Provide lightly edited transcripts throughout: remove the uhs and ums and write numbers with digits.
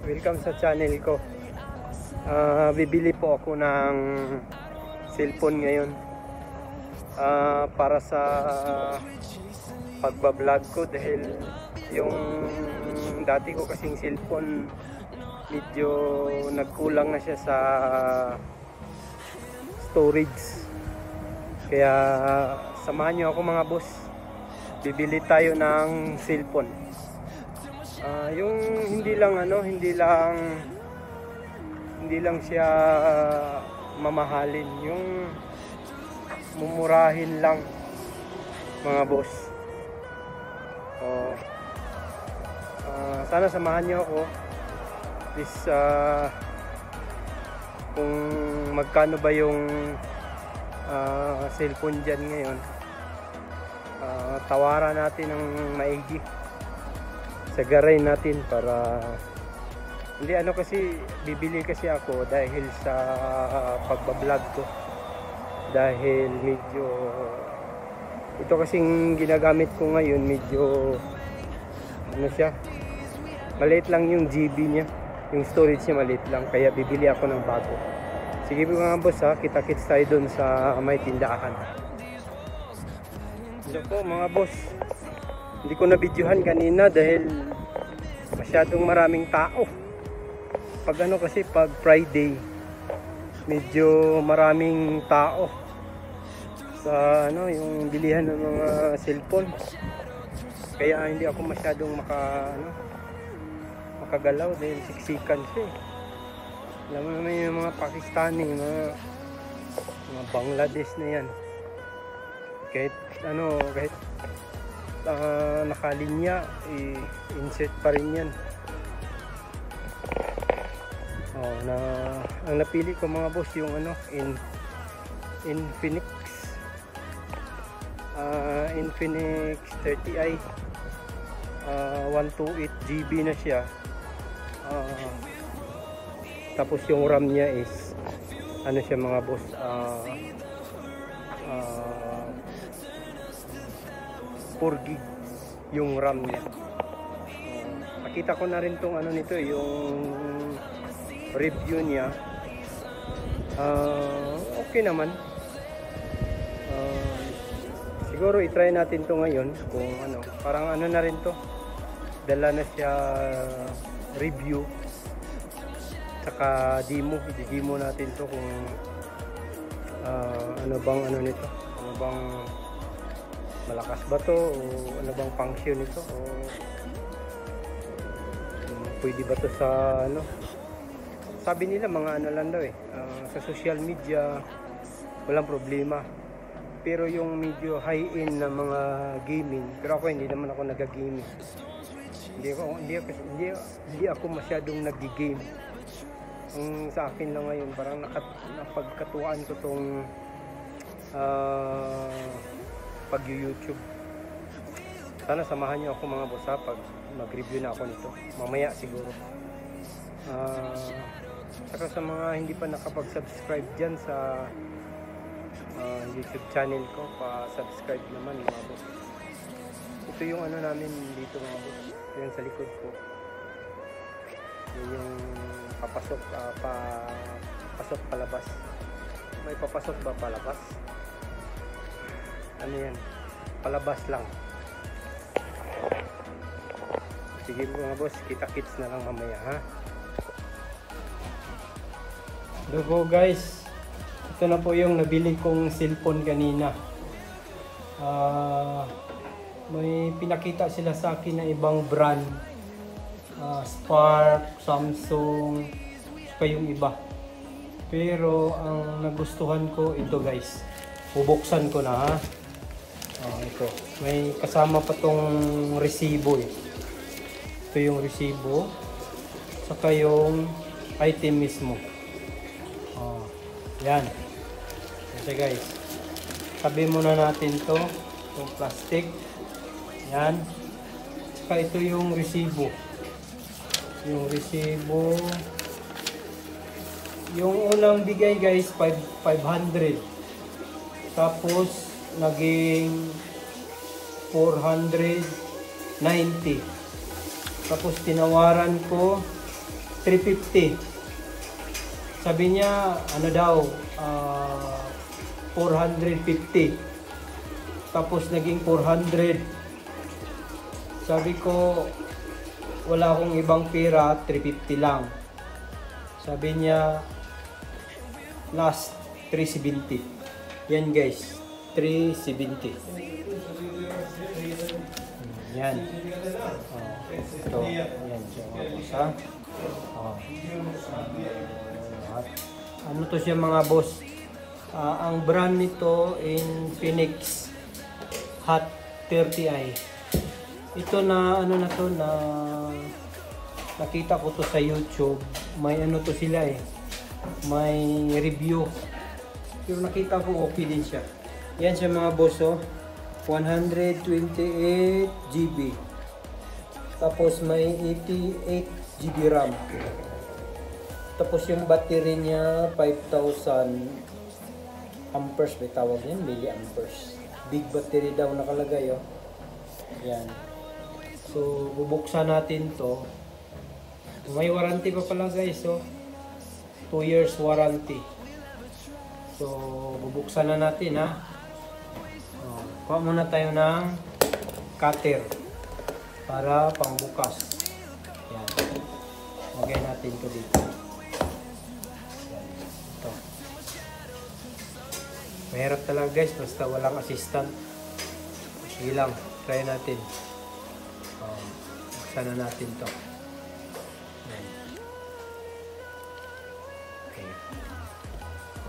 Welcome sa channel ko. Bibili po ako ng cellphone ngayon para sa pagbablog ko, dahil yung dati ko kasing cellphone medyo nagkulang na siya sa storage. Kaya samahan nyo ako mga boss, bibili tayo ng cellphone. Yung hindi lang siya mamahalin, yung mumurahin lang mga boss. Sana samahan nyo ako kung magkano ba yung cellphone dyan ngayon. Tawaran natin ng maigi, sagaray natin para hindi kasi bibili kasi ako dahil sa pagbablog ko, dahil medyo ito kasing ginagamit ko ngayon, medyo siya, maliit lang yung GB nya, yung storage niya maliit lang, kaya bibili ako ng bago. Sige po mga boss, kita-kits tayo dun sa may tindahan. Ito po mga boss, hindi ko na videohan kanina dahil masyadong maraming tao. Pag kasi pag Friday, medyo maraming tao sa yung bilihan ng mga cellphone. Kaya hindi ako masyadong makagalaw dahil siksikan siya. Alam mo naman yung mga Pakistani, mga Bangladesh na yan. Kahit nakalinya, insert pa rin yan. Ang napili ko mga boss yung Infinix 30i, 128 GB na siya. Tapos yung RAM niya is siya mga boss, 4 GB yung RAM niya. Nakita ko na rin tong nito, yung review niya. Okay naman. Siguro i-try natin to ngayon kung parang na rin to, dala na siya review saka demo. I-demo natin to kung nito, bang malakas ba to, o bang function nito, o pwede ba to sa sabi nila mga lang daw sa social media walang problema, pero yung medyo high-end na mga gaming, pero ako hindi naman ako nag-gaming. Hindi ako masyadong nag-game. Ang sa akin lang ngayon, parang napagkatuwaan ko tong pag-YouTube. Sana samahan niyo ako mga boss pag mag-review na ako nito mamaya siguro. Saka sa mga hindi pa nakapag-subscribe dyan sa YouTube channel ko, pa-subscribe naman mga boss. Ito yung namin dito mga boss, ito yung sa likod ko. Yun yung papasok, pasok palabas. May papasok ba palabas? Yan, palabas lang. Sige mga boss, kita-kits na lang mamaya Hello po guys, ito na po yung nabili kong cellphone kanina. May pinakita sila sa akin na ibang brand, Spark, Samsung, pa yung iba. Pero ang nagustuhan ko ito guys, bubuksan ko na ito, may kasama pa tong resibo Ito yung resibo, saka yung item mismo. Yan. Kasi guys, tabi muna natin to, yung plastic. Yan. Saka ito yung resibo. Yung resibo, yung unang bigay guys 500. Tapos naging 490. Tapos tinawaran ko 350. Sabi niya, ano daw, 450. Tapos naging 400. Sabi ko, wala akong ibang pera, 350 lang. Sabi niya, last 370. Yan guys, 370. Yan. Ito, yan siya mga boss ha. Ano to siya mga boss? Ang brand nito in Phoenix Hot 30i. Ito na ano na to na nakita ko to sa YouTube. May ano to sila eh. May review. Pero nakita ko okay din siya. Yan siya mga boss oh. 128 GB. Tapos may 88 GB RAM. Tapos yung battery niya 5,000 amperes, may tawag yan, milliamperes. Big battery daw nakalagay oh. Yan. So bubuksan natin to. May warranty pa pala guys oh. 2 years warranty. So bubuksan na natin ha. Kuha muna tayo ng cutter para pangbukas. Yan. Lagay natin ito dito. Yan. Ito. Mahirap talaga guys, basta walang assistant. Sige lang, try natin. Buksan na natin ito. Yan. Okay.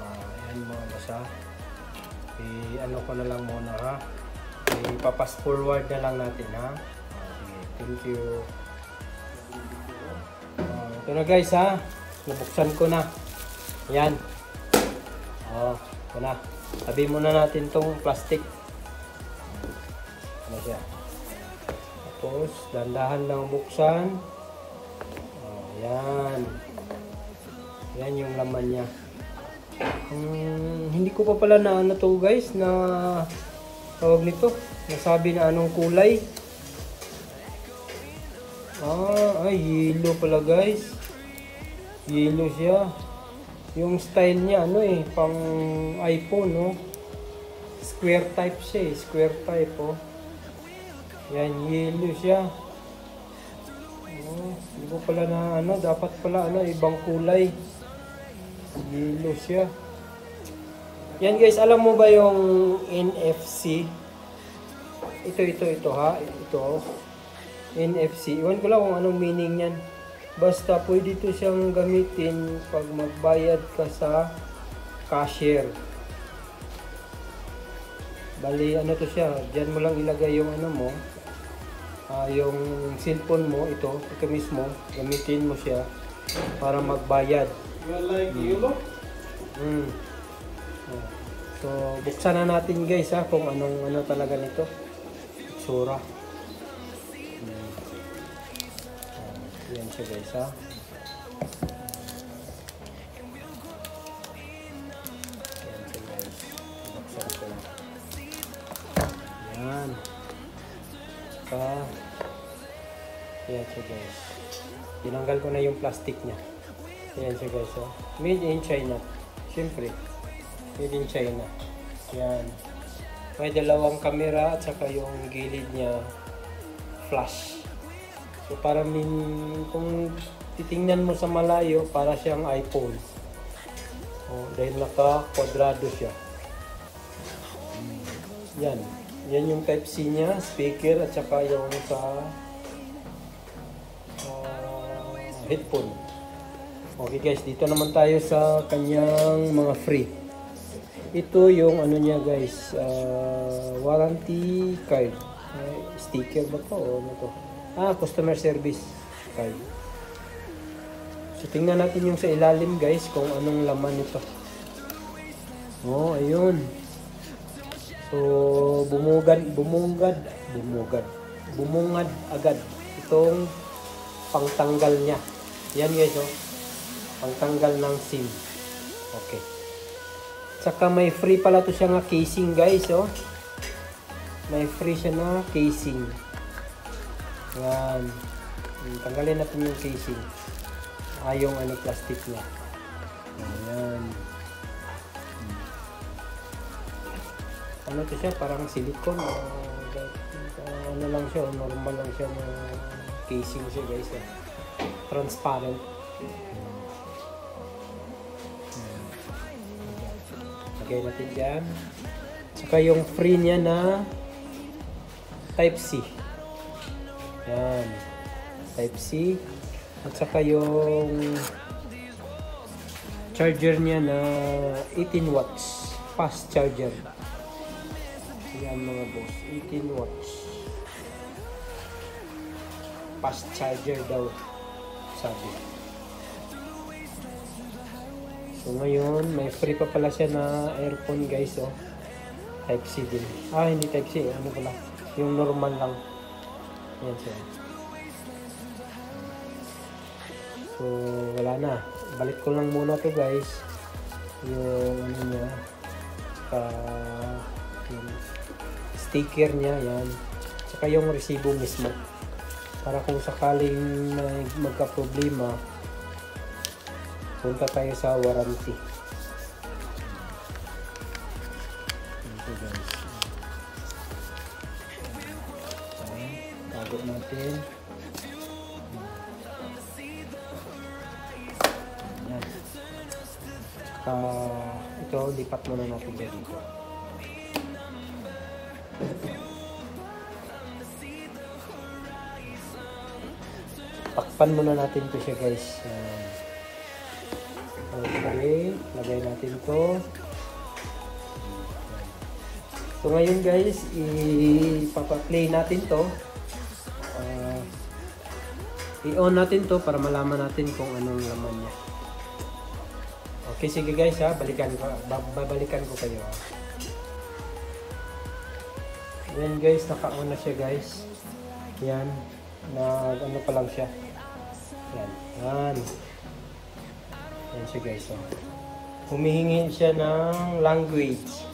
Ayan mga basa. Ano ko na lang muna ha. Ipapass forward na lang natin ha. Okay, thank you. Ito na guys ha. Nabuksan ko na. Yan. Ito na. Tabi muna natin tong plastic. Ano siya. Tapos dandahan lang buksan. Yan. Yan yung laman niya. Hindi ko pa pala na ano to guys na tawag nito, nasabi na anong kulay. Ay yellow pala guys, yellow siya. Yung style niya ano eh, pang iPhone no, square type siya eh, square type oh. Yan, yellow siya. Hindi ko pala na ano, dapat pala ano, ibang kulay. Yellow siya. Yan guys, alam mo ba yung NFC? Ito ha. Ito. NFC. Iwan ko lang kung anong meaning yan. Basta pwede ito siyang gamitin pag magbayad ka sa cashier. Bali, ano to siya. Diyan mo lang ilagay yung ano mo. Yung cellphone mo. Ito mismo. Gamitin mo siya para magbayad. So buksan na natin guys ha kung anong ano talaga nito itsura. Yan siya guys ha. Yan siya guys. Buksan ko lang. Yan. Yan siya guys. Tinanggal ko na yung plastic niya. Ayan siya guys, oh. Made in China. Siyempre, made in China. Yan. May dalawang camera at saka yung gilid niya flash. So para kung titingnan mo sa malayo, para siyang iPhone. Oh, dahil naka-kwadrado siya. Yan. Yan yung Type-C niya, speaker at saka yung sa headphone. Okay guys, dito naman tayo sa kanyang mga free. Ito yung ano niya guys, warranty card. Sticker ba to o ano to? Customer service card. So tingnan natin yung sa ilalim guys kung anong laman nito. Oh, ayun. So bumungad agad itong pangtanggal niya. Yan guys oh. Pangtanggal ng SIM. Okay. Saka may free pala to siya nga casing guys oh. May free siya na casing. Yan. Tanggalin natin yung casing. yung ano, plastic niya. Ayan. Ano to siya? Parang silicone. Ano lang siya, normal lang siya na casing siya guys. Transparent. Lagay natin dyan. Saka yung free niya na Type-C. Yan. Type-C. At saka yung charger niya na 18 watts. Fast charger. Yan mga boss. 18 watts. Fast charger daw. Sabi. So ngayon, may free pa pala siya na earphone guys. Oh. Type-C din. Hindi Type-C. Ano pala? Yung normal lang. Yan siya. So, wala na. Balik ko lang muna to guys. Yung ano niya. Yung sticker niya. Yan. Saka yung resibo mismo. Para kung sakaling magka-problema, punta tayo sa warranty. Ito guys. Tago natin. Yan. Saka ito, lipat muna natin dito. Takpan muna natin ito siya guys. Okay, lagay natin to. So ngayon guys, ipapa-play natin to. I-on natin to para malaman natin kung anong laman niya. Okay, sige guys ha, babalikan ko kayo ha. Yan guys, naka-on na siya guys. Yan, ano pa lang siya. Yan, yan. Yan siya guys. Oh. Humihingi siya ng language.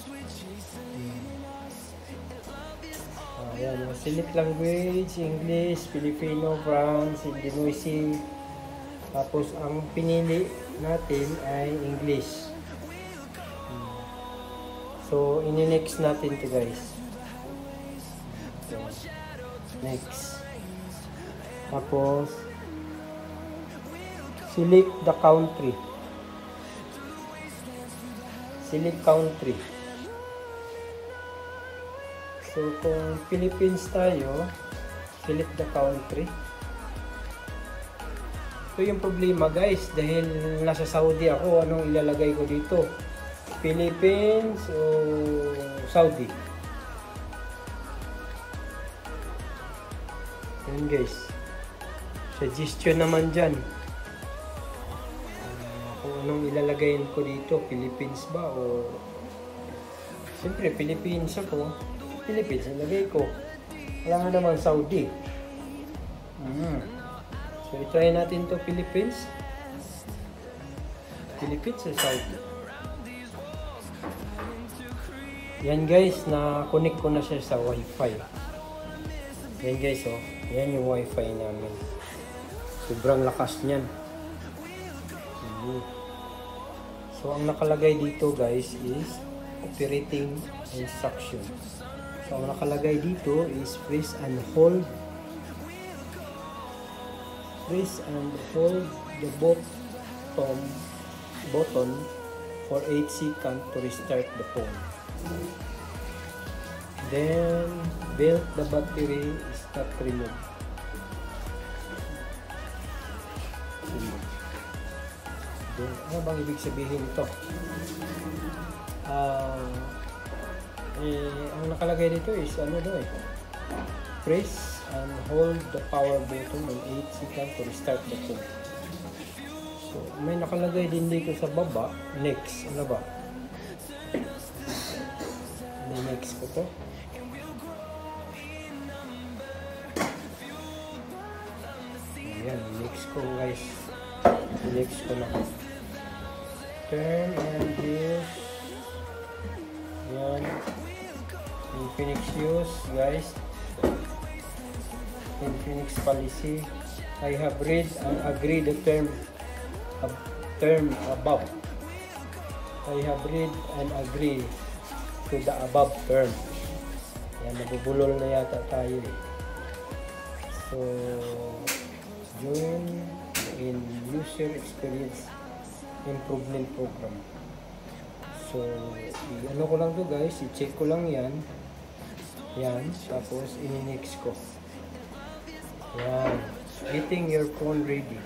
Ayan, select language, English, Filipino, France, Indonesian. Tapos ang pinili natin ay English. So, ini-next natin to guys. So, next. Tapos, select the country. Select country. So, kung Philippines tayo, select the country. Ito yung problema guys, dahil nasa Saudi ako, anong ilalagay ko dito? Philippines o Saudi? Yan guys. Suggestion naman dyan. Kung anong ilalagay ko dito, Philippines ba o... Siyempre, Philippines ako. Philippines, ilagay ko. Wala nga naman Saudi. So, i-try natin to Philippines. Philippines o Saudi. Yan guys, na-connect ko na siya sa Wi-Fi. Yan guys, oh. Yan yung Wi-Fi namin. Sobrang lakas niyan. So, ang nakalagay dito guys is operating instruction. So, ang nakalagay dito is press and hold the button for 8 seconds to restart the phone. Then, build the battery is not removed. Then, ano bang ibig sabihin ito? Ang nakalagay dito is ano daw eh, press and hold the power button on 8 seconds to restart the phone. So may nakalagay din dito sa baba, next, ano ba? Next ko to. Ayan, next ko guys. Next ko na. Turn and use. Ayan. Infinix use guys. Infinix policy. I have read and agreed the term term above. I have read and agree to the above term. Yan, nabubulol na yata tayo eh. So, join in user experience improvement program. So, ano ko lang to guys, i-check ko lang yan. Yan, tapos ini-next ko. Yan, getting your phone ready.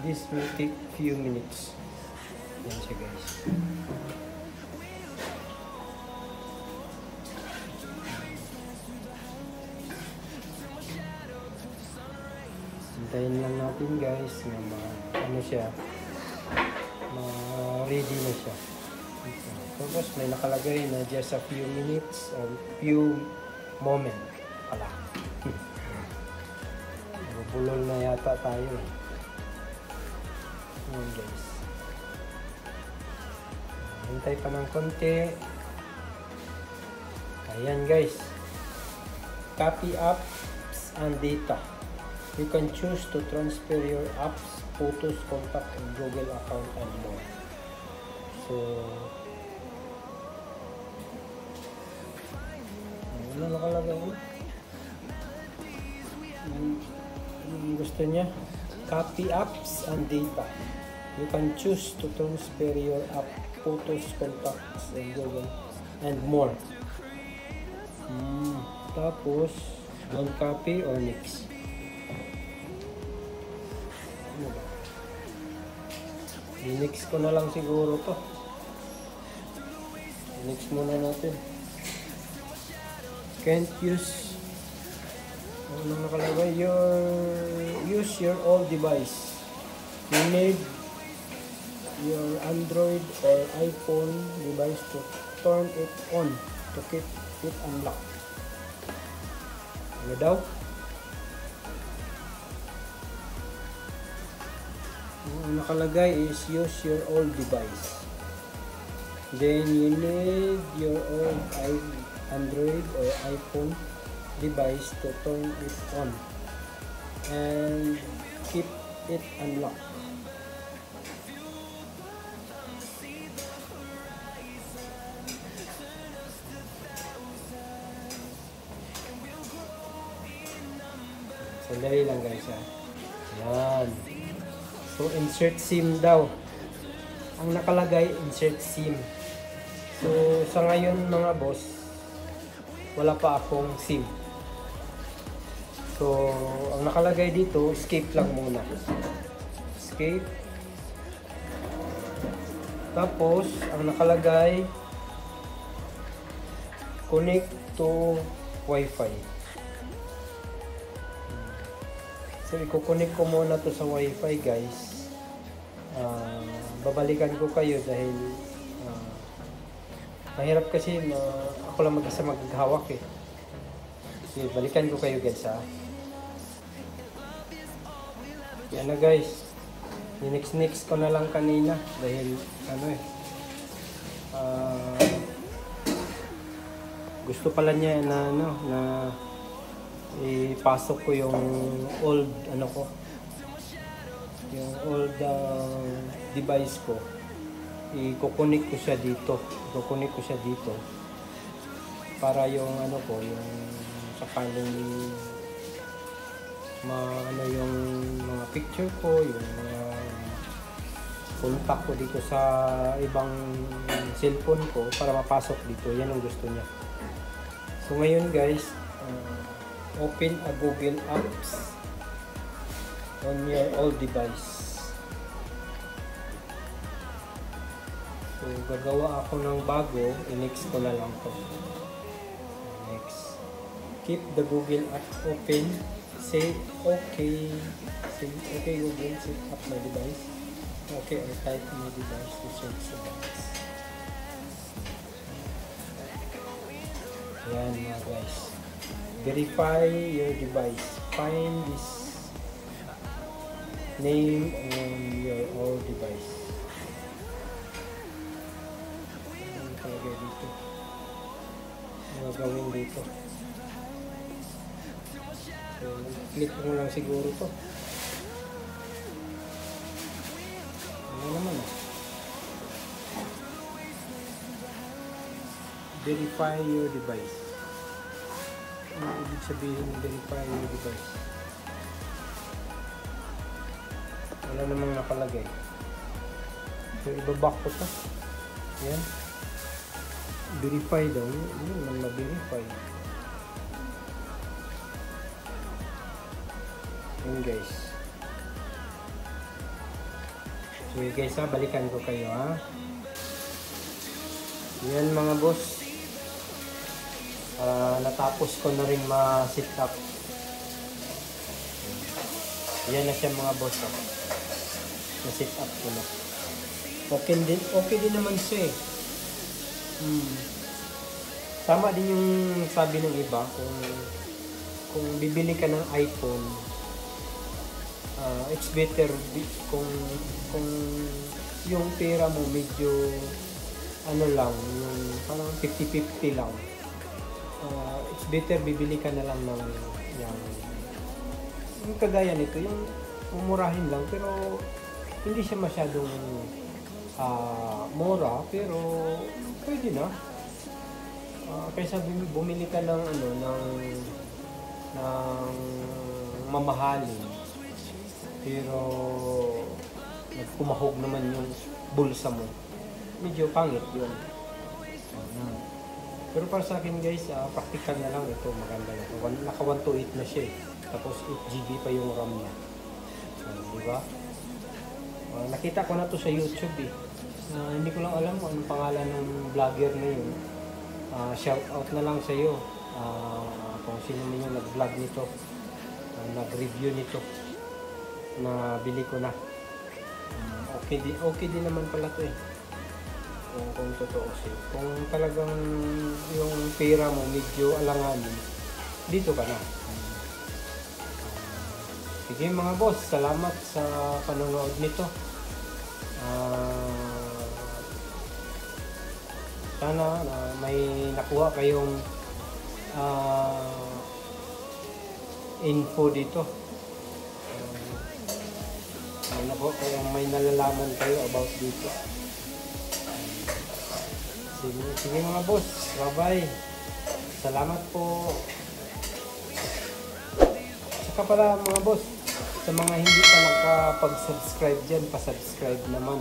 This will take few minutes. Yan siya guys. Hintayin lang natin guys na ano siya, ready na siya. Tapos may nakalagay na just a few minutes or few moment pala. Bulol na yata tayo eh. Ayan guys. Hintay pa ng konti. Ayan guys. Copy apps and data. You can choose to transfer your apps, photos, contact, and Google account and more. So, ano nakalagay? Yung gusto niya, copy apps and data. You can choose to transfer your app, photos, contacts, and Google and more. Tapos, don't copy or next. I-next ko na lang siguro to. I-next muna natin. Can't use, ano nakalagay, use your old device. You need your Android or iPhone device to turn it on to keep it unlocked. Ano daw? Ang nakalagay is use your old device. Then you need your old Android or iPhone device to turn it on and keep it unlocked. Sandali lang guys ha. Yan. So insert SIM daw. Ang nakalagay insert SIM. So sa ngayon mga boss, wala pa akong SIM. So ang nakalagay dito, escape lang muna. Escape. Tapos ang nakalagay, connect to Wi-Fi. So, i-connect ko muna to sa Wi-Fi guys. Babalikan ko kayo dahil mahirap kasi na ako lang mag-isa maghawak eh. So, balikan ko kayo guys ha. Yan na guys. Next ko na lang kanina dahil ano eh. Gusto pala niya na ano na ipasok ko yung old ano ko, yung old device ko, i-connect ko siya dito, para yung ano ko, yung sakaling ano yung mga picture ko, yung mga contact ko dito sa ibang cellphone ko para mapasok dito. Yan ang gusto niya. So ngayon guys, open a Google Apps on your old device. So, gagawa ako ng bago. I-next ko na lang to. Next. Keep the Google app open. Say okay. Say okay Google, set up my device. Okay, or type my device to search the device. Yan mga guys. Verify your device. Find this name on your old device. Ano talaga dito? Ano gawin dito? So, click mo lang siguro to. Yan naman ah. Verify your device. Ano ibig sabihin ng verify your device? Wala namang nakalagay. So, ibaback ko to. Yan. Verify daw. Yun lang na-verify. Yan guys. So guys ha, balikan ko kayo ha. Yan mga boss. Natapos ko na rin ma-sit up. Yan na siya mga boss. Na-sit up ko na. Okay din naman siya eh. Tama din yung sabi ng iba, kung bibili ka ng iPhone, it's better kung yung pera mo medyo ano lang, yung parang 50-50 lang. It's better bibili ka na lang ng yung kagaya nito, yung umurahin lang pero hindi siya masyadong mura pero pwede na. Kaysa bumili ka ng ng mamahalin pero nagpumahog naman yung bulsa mo, medyo pangit yun. Pero para sa akin guys, practical na lang ito, maganda na ito. Naka 128 na siya eh. Tapos 8GB pa yung RAM niya. Diba? Nakita ko na to sa YouTube eh. Hindi ko lang alam kung anong pangalan ng vlogger na yun. Shout out na lang sa iyo. Kung sino man yung nag-vlog nito, nag-review nito, na bili ko na. Okay din naman pala to eh. Kung totoo siya. Kung talagang yung pera mo medyo alanganin, dito ka na. Sige mga boss, salamat sa panonood nito. Sana may nakuha kayong info dito. May nalalaman kayo about dito. Sige mga boss, bye-bye. Salamat po. Saka pala mga boss, sa mga hindi pa nakapag-subscribe dyan, pa-subscribe naman.